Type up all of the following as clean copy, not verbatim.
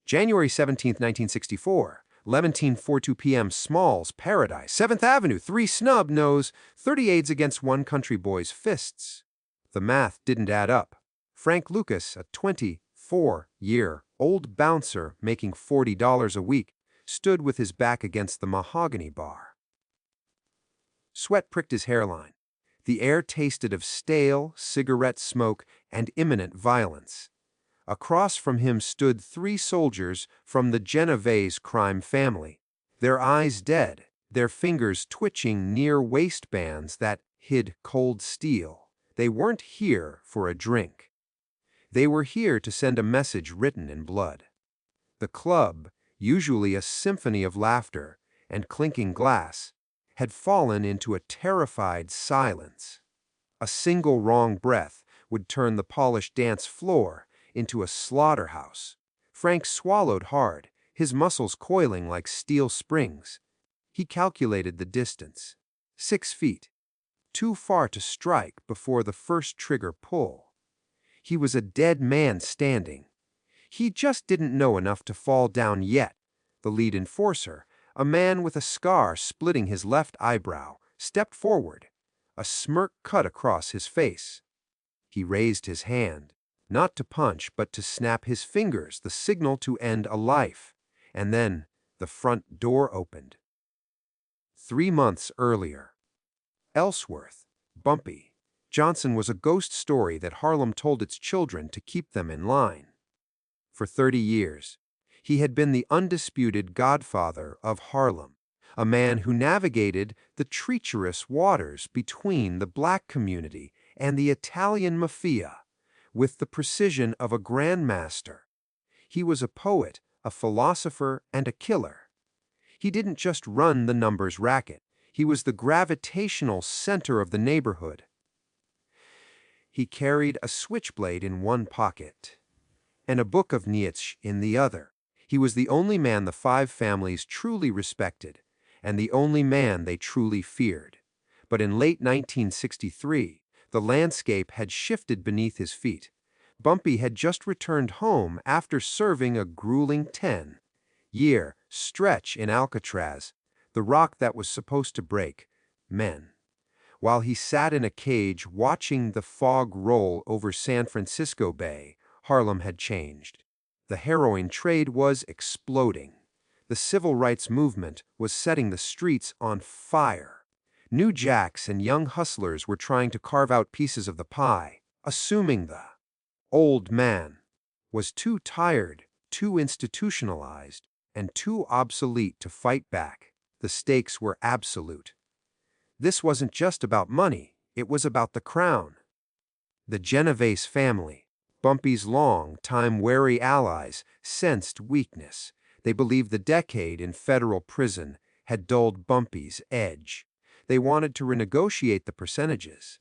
January 17, 1964, 11:42 p.m. Smalls, Paradise, 7th Avenue, 3 snub nose, 30 aides against one country boy's fists. The math didn't add up. Frank Lucas, a 24-year-old bouncer making $40 a week, stood with his back against the mahogany bar. Sweat pricked his hairline. The air tasted of stale cigarette smoke and imminent violence. Across from him stood 3 soldiers from the Genovese crime family, their eyes dead, their fingers twitching near waistbands that hid cold steel. They weren't here for a drink. They were here to send a message written in blood. The club, usually a symphony of laughter and clinking glass, had fallen into a terrified silence. A single wrong breath would turn the polished dance floor into a slaughterhouse. Frank swallowed hard, his muscles coiling like steel springs. He calculated the distance. 6 feet. Too far to strike before the first trigger pull. He was a dead man standing. He just didn't know enough to fall down yet. The lead enforcer, a man with a scar splitting his left eyebrow, stepped forward. A smirk cut across his face. He raised his hand, not to punch but to snap his fingers, the signal to end a life. And then the front door opened. 3 months earlier. Ellsworth, Bumpy, Johnson was a ghost story that Harlem told its children to keep them in line. For 30 years, he had been the undisputed godfather of Harlem, a man who navigated the treacherous waters between the black community and the Italian mafia with the precision of a grandmaster. He was a poet, a philosopher, and a killer. He didn't just run the numbers racket. He was the gravitational center of the neighborhood. He carried a switchblade in one pocket and a book of Nietzsche in the other. He was the only man the 5 families truly respected and the only man they truly feared. But in late 1963, the landscape had shifted beneath his feet. Bumpy had just returned home after serving a grueling 10-year stretch in Alcatraz, the rock that was supposed to break men. While he sat in a cage watching the fog roll over San Francisco Bay, Harlem had changed. The heroin trade was exploding. The civil rights movement was setting the streets on fire. New jacks and young hustlers were trying to carve out pieces of the pie, assuming the old man was too tired, too institutionalized, and too obsolete to fight back. The stakes were absolute. This wasn't just about money, it was about the crown. The Genovese family, Bumpy's long-time wary allies, sensed weakness. They believed the decade in federal prison had dulled Bumpy's edge. They wanted to renegotiate the percentages.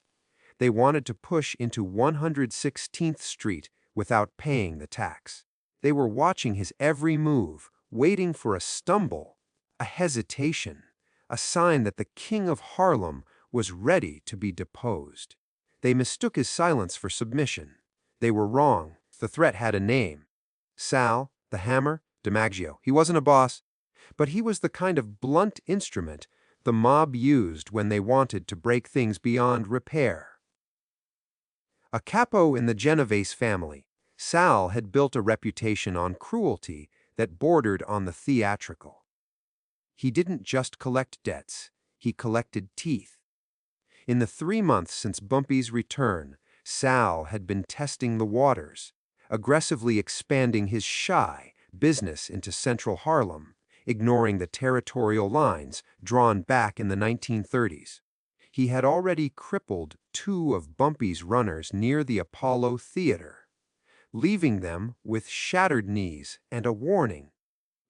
They wanted to push into 116th Street without paying the tax. They were watching his every move, waiting for a stumble, a hesitation, a sign that the King of Harlem was ready to be deposed. They mistook his silence for submission. They were wrong. The threat had a name. Sal, the Hammer, DiMaggio. He wasn't a boss, but he was the kind of blunt instrument the mob used when they wanted to break things beyond repair. A capo in the Genovese family, Sal had built a reputation on cruelty that bordered on the theatrical. He didn't just collect debts, he collected teeth. In the 3 months since Bumpy's return, Sal had been testing the waters, aggressively expanding his shy business into central Harlem, ignoring the territorial lines drawn back in the 1930s. He had already crippled 2 of Bumpy's runners near the Apollo Theater, leaving them with shattered knees and a warning.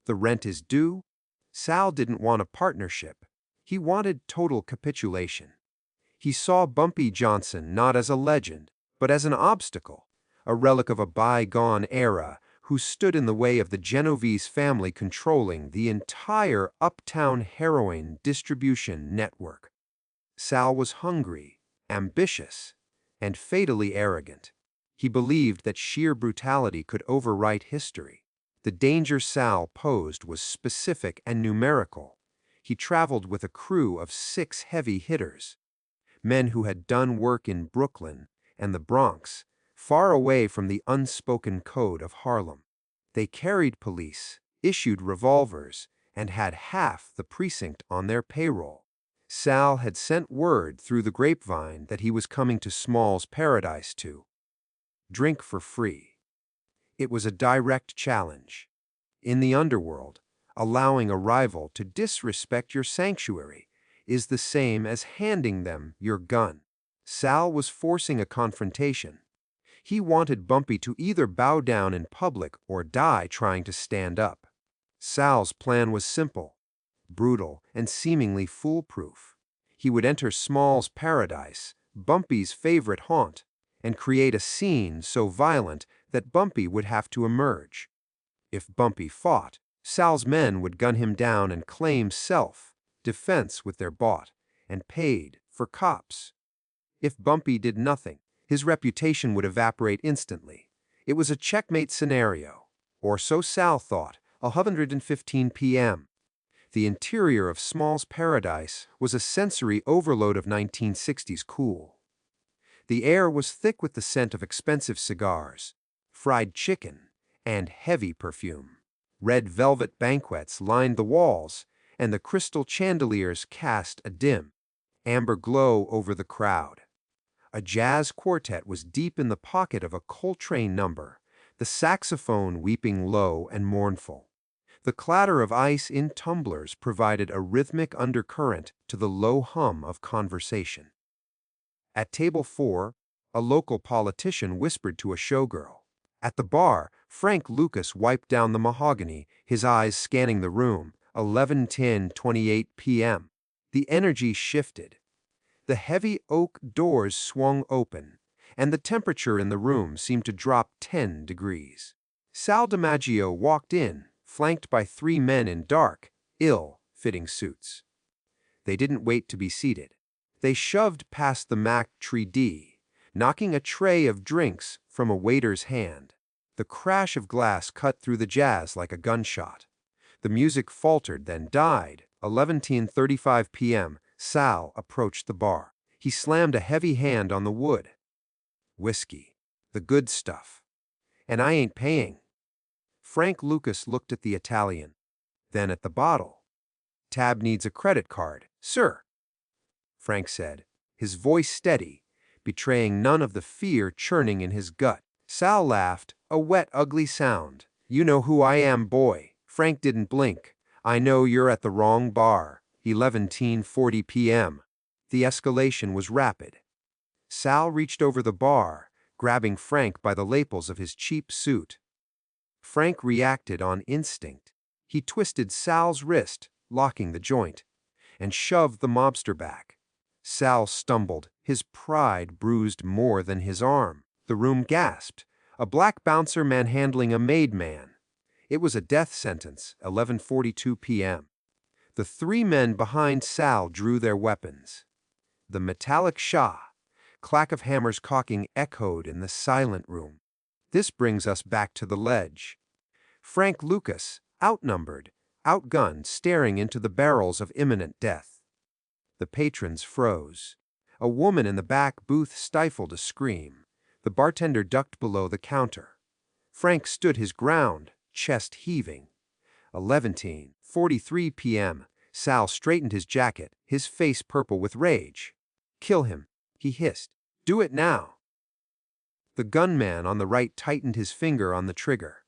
The rent is due. Sal didn't want a partnership. He wanted total capitulation. He saw Bumpy Johnson not as a legend, but as an obstacle, a relic of a bygone era who stood in the way of the Genovese family controlling the entire uptown heroin distribution network. Sal was hungry, ambitious, and fatally arrogant. He believed that sheer brutality could overwrite history. The danger Sal posed was specific and numerical. He traveled with a crew of 6 heavy hitters, men who had done work in Brooklyn and the Bronx, far away from the unspoken code of Harlem. They carried police, issued revolvers, and had half the precinct on their payroll. Sal had sent word through the grapevine that he was coming to Small's Paradise to drink for free. It was a direct challenge. In the underworld, allowing a rival to disrespect your sanctuary is the same as handing them your gun. Sal was forcing a confrontation. He wanted Bumpy to either bow down in public or die trying to stand up. Sal's plan was simple, brutal, and seemingly foolproof. He would enter Small's Paradise, Bumpy's favorite haunt, and create a scene so violent that Bumpy would have to emerge. If Bumpy fought, Sal's men would gun him down and claim self-defense with their bought and paid for cops. If Bumpy did nothing, his reputation would evaporate instantly. It was a checkmate scenario, or so Sal thought, 11:15 p.m. The interior of Small's Paradise was a sensory overload of 1960s cool. The air was thick with the scent of expensive cigars, fried chicken, and heavy perfume. Red velvet banquettes lined the walls, and the crystal chandeliers cast a dim, amber glow over the crowd. A jazz quartet was deep in the pocket of a Coltrane number, the saxophone weeping low and mournful. The clatter of ice in tumblers provided a rhythmic undercurrent to the low hum of conversation. At table 4, a local politician whispered to a showgirl. At the bar, Frank Lucas wiped down the mahogany, his eyes scanning the room, 11:28 p.m. The energy shifted. The heavy oak doors swung open, and the temperature in the room seemed to drop 10 degrees. Sal DiMaggio walked in, flanked by 3 men in dark, ill-fitting suits. They didn't wait to be seated. They shoved past the Mac Tree D, knocking a tray of drinks from a waiter's hand. The crash of glass cut through the jazz like a gunshot. The music faltered, then died. 11:35 p.m. Sal approached the bar. He slammed a heavy hand on the wood. Whiskey. The good stuff. And I ain't paying. Frank Lucas looked at the Italian, then at the bottle. Tab needs a credit card, sir, Frank said, his voice steady, betraying none of the fear churning in his gut. Sal laughed, a wet, ugly sound. You know who I am, boy. Frank didn't blink. I know you're at the wrong bar. 11:40 p.m. The escalation was rapid. Sal reached over the bar, grabbing Frank by the lapels of his cheap suit. Frank reacted on instinct. He twisted Sal's wrist, locking the joint, and shoved the mobster back. Sal stumbled, his pride bruised more than his arm. The room gasped. A black bouncer manhandling a maid man. It was a death sentence, 11:42 p.m. The 3 men behind Sal drew their weapons. The metallic clack of hammers caulking echoed in the silent room. This brings us back to the ledge. Frank Lucas, outnumbered, outgunned, staring into the barrels of imminent death. The patrons froze. A woman in the back booth stifled a scream. The bartender ducked below the counter. Frank stood his ground, chest heaving. 11:43 p.m. Sal straightened his jacket, his face purple with rage. Kill him, he hissed. Do it now. The gunman on the right tightened his finger on the trigger.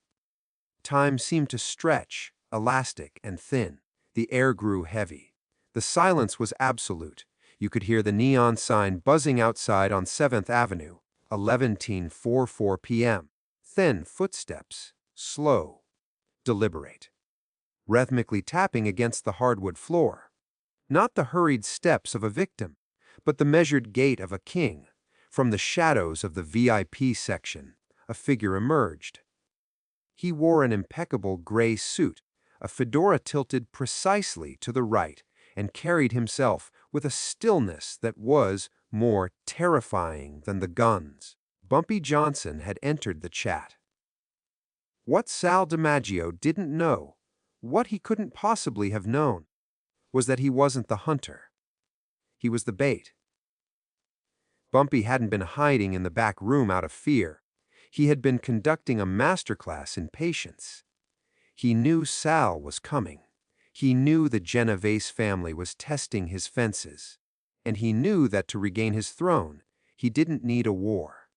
Time seemed to stretch, elastic and thin. The air grew heavy. The silence was absolute. You could hear the neon sign buzzing outside on 7th Avenue. 11:44 p.m. Thin footsteps, slow, deliberate, rhythmically tapping against the hardwood floor. Not the hurried steps of a victim, but the measured gait of a king. From the shadows of the VIP section, a figure emerged. He wore an impeccable gray suit, a fedora tilted precisely to the right, and carried himself with a stillness that was more terrifying than the guns. Bumpy Johnson had entered the chat. What Sal DiMaggio didn't know, what he couldn't possibly have known, was that he wasn't the hunter. He was the bait. Bumpy hadn't been hiding in the back room out of fear. He had been conducting a masterclass in patience. He knew Sal was coming. He knew the Genovese family was testing his fences. And he knew that to regain his throne, he didn't need a war.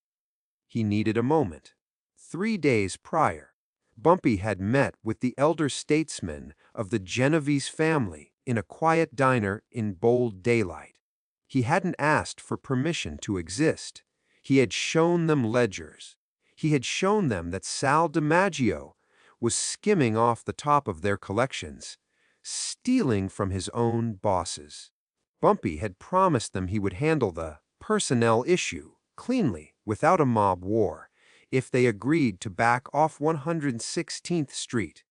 He needed a moment. 3 days prior, Bumpy had met with the elder statesmen of the Genovese family in a quiet diner in bold daylight. He hadn't asked for permission to exist. He had shown them ledgers. He had shown them that Sal DiMaggio was skimming off the top of their collections, stealing from his own bosses. Bumpy had promised them he would handle the personnel issue cleanly, without a mob war, if they agreed to back off 116th Street.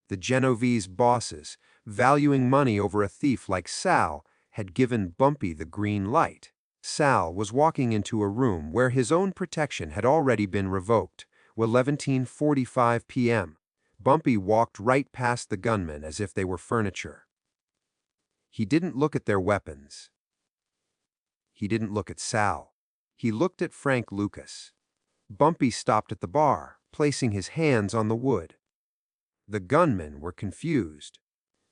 The Genovese bosses, valuing money over a thief like Sal, had given Bumpy the green light. Sal was walking into a room where his own protection had already been revoked. 11:45 p.m. Bumpy walked right past the gunmen as if they were furniture. He didn't look at their weapons. He didn't look at Sal. He looked at Frank Lucas. Bumpy stopped at the bar, placing his hands on the wood. The gunmen were confused.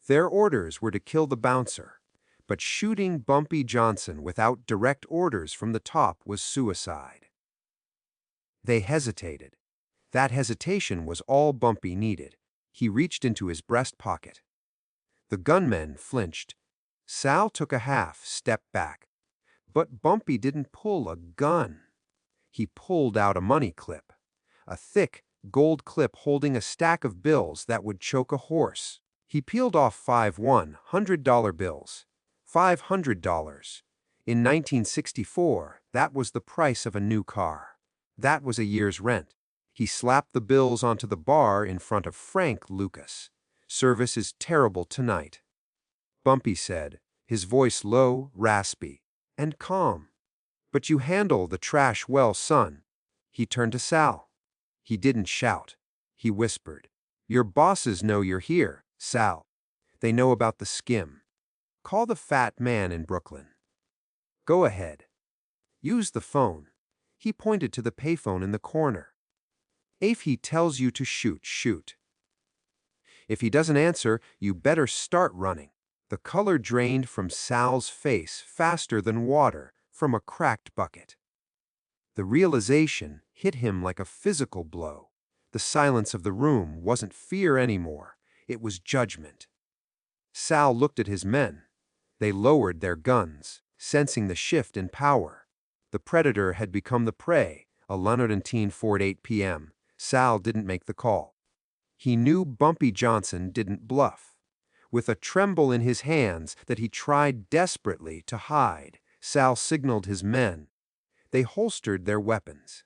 Their orders were to kill the bouncer, but shooting Bumpy Johnson without direct orders from the top was suicide. They hesitated. That hesitation was all Bumpy needed. He reached into his breast pocket. The gunmen flinched. Sal took a half step back. But Bumpy didn't pull a gun. He pulled out a money clip, a thick gold clip holding a stack of bills that would choke a horse. He peeled off 5 $100 bills. $500. In 1964, that was the price of a new car. That was a year's rent. He slapped the bills onto the bar in front of Frank Lucas. "Service is terrible tonight," Bumpy said, his voice low, raspy, and calm. "But you handle the trash well, son." He turned to Sal. He didn't shout. He whispered, "Your bosses know you're here, Sal. They know about the skim. Call the fat man in Brooklyn. Go ahead. Use the phone." He pointed to the payphone in the corner. "If he tells you to shoot, shoot. If he doesn't answer, you better start running." The color drained from Sal's face faster than water from a cracked bucket. The realization hit him like a physical blow. The silence of the room wasn't fear anymore. It was judgment. Sal looked at his men. They lowered their guns, sensing the shift in power. The predator had become the prey. 11:48 p.m. Sal didn't make the call. He knew Bumpy Johnson didn't bluff. With a tremble in his hands that he tried desperately to hide, Sal signaled his men. They holstered their weapons.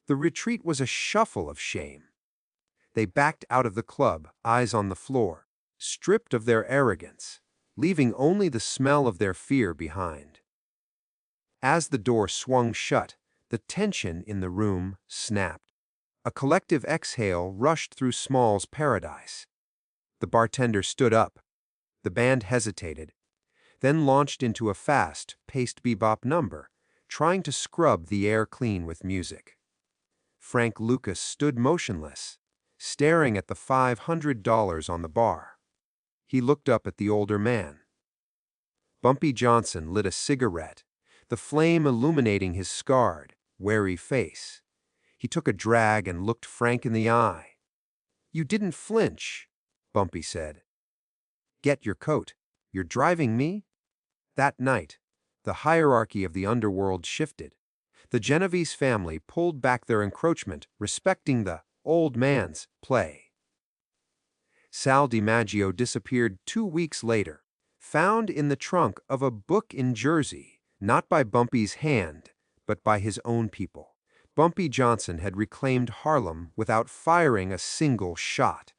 The retreat was a shuffle of shame. They backed out of the club, eyes on the floor, stripped of their arrogance, leaving only the smell of their fear behind. As the door swung shut, the tension in the room snapped. A collective exhale rushed through Small's paradise. The bartender stood up. The band hesitated, then launched into a fast-paced bebop number, trying to scrub the air clean with music. Frank Lucas stood motionless, staring at the $500 on the bar. He looked up at the older man. Bumpy Johnson lit a cigarette, the flame illuminating his scarred, wary face. He took a drag and looked Frank in the eye. "You didn't flinch," Bumpy said. "Get your coat. You're driving me?" That night, the hierarchy of the underworld shifted. The Genovese family pulled back their encroachment, respecting the old man's play. Sal DiMaggio disappeared 2 weeks later, found in the trunk of a book in Jersey, not by Bumpy's hand, but by his own people. Bumpy Johnson had reclaimed Harlem without firing a single shot.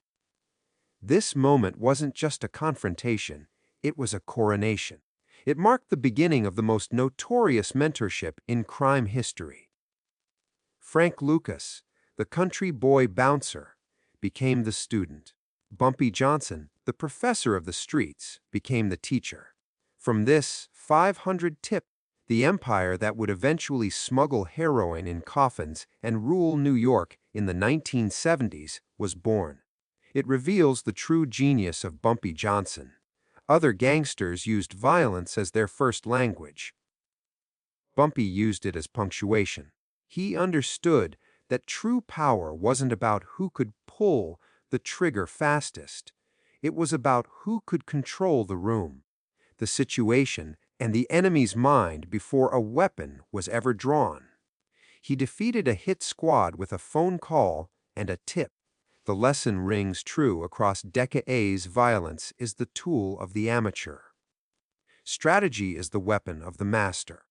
This moment wasn't just a confrontation, it was a coronation. It marked the beginning of the most notorious mentorship in crime history. Frank Lucas, The country boy bouncer became the student. Bumpy Johnson, the professor of the streets, became the teacher. From this 500 tip, the empire that would eventually smuggle heroin in coffins and rule New York in the 1970s was born. It reveals the true genius of Bumpy Johnson. Other gangsters used violence as their first language. Bumpy used it as punctuation. He understood that true power wasn't about who could pull the trigger fastest. It was about who could control the room, the situation, and the enemy's mind before a weapon was ever drawn. He defeated a hit squad with a phone call and a tip. The lesson rings true across decades. Violence is the tool of the amateur. Strategy is the weapon of the master.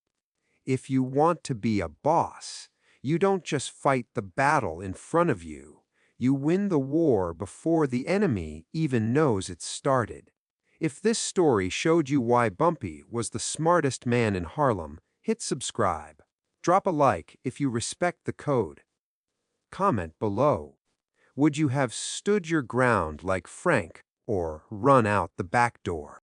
If you want to be a boss, you don't just fight the battle in front of you. You win the war before the enemy even knows it's started. If this story showed you why Bumpy was the smartest man in Harlem, hit subscribe. Drop a like if you respect the code. Comment below. Would you have stood your ground like Frank or run out the back door?